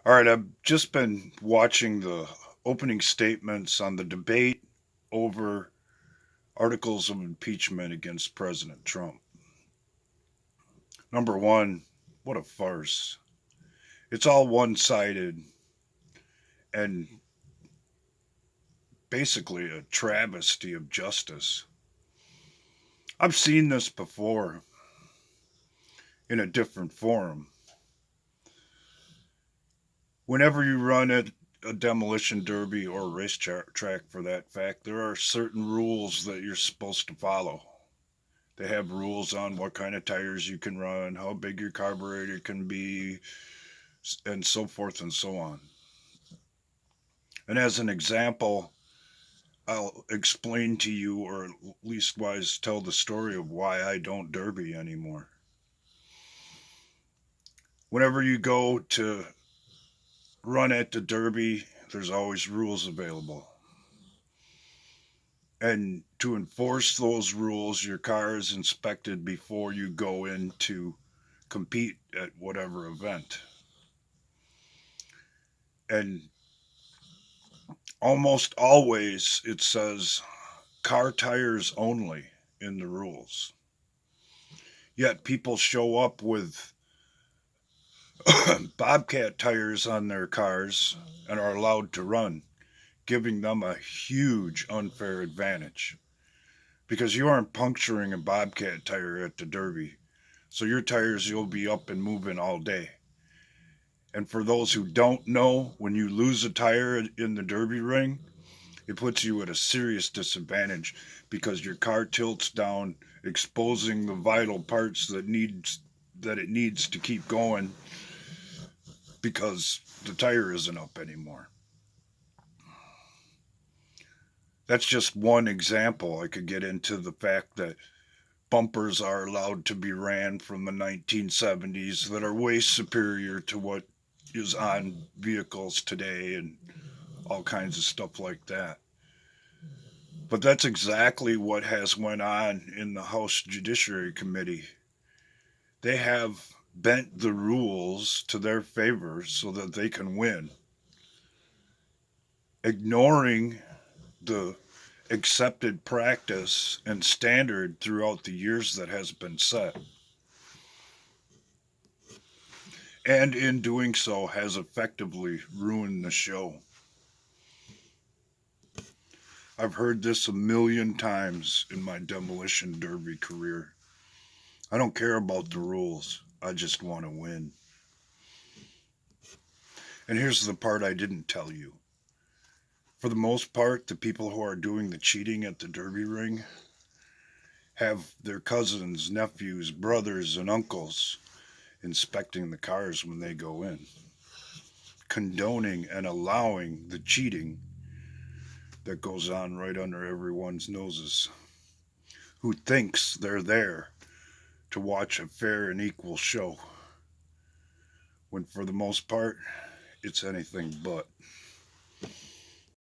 All right, I've just been watching the opening statements on the debate over articles of impeachment against President Trump. Number one, what a farce. It's all one sided and basically a travesty of justice. I've seen this before in a different forum. Whenever you run a demolition derby or a racetrack for that fact, there are certain rules that you're supposed to follow. They have rules on what kind of tires you can run, how big your carburetor can be, and so forth and so on. And as an example, I'll explain to you, or leastwise tell the story of why I don't derby anymore. Whenever you go to run at the derby, there's always rules available. And to enforce those rules, your car is inspected before you go in to compete at whatever event. And almost always it says car tires only in the rules. Yet people show up with Bobcat tires on their cars and are allowed to run, giving them a huge unfair advantage because you aren't puncturing a Bobcat tire at the Derby. So your tires, you'll be up and moving all day. And for those who don't know, when you lose a tire in the Derby ring, it puts you at a serious disadvantage because your car tilts down, exposing the vital parts that it needs to keep going because the tire isn't up anymore. That's just one example. I could get into the fact that bumpers are allowed to be ran from the 1970s that are way superior to what is on vehicles today and all kinds of stuff like that. But that's exactly what has went on in the House Judiciary Committee. They have bent the rules to their favor so that they can win, ignoring the accepted practice and standard throughout the years that has been set. And in doing so has effectively ruined the show. I've heard this a million times in my demolition derby career. I don't care about the rules. I just want to win. And here's the part I didn't tell you. For the most part, the people who are doing the cheating at the derby ring have their cousins, nephews, brothers, and uncles inspecting the cars when they go in, condoning and allowing the cheating that goes on right under everyone's noses, who thinks they're there to watch a fair and equal show, when for the most part, it's anything but.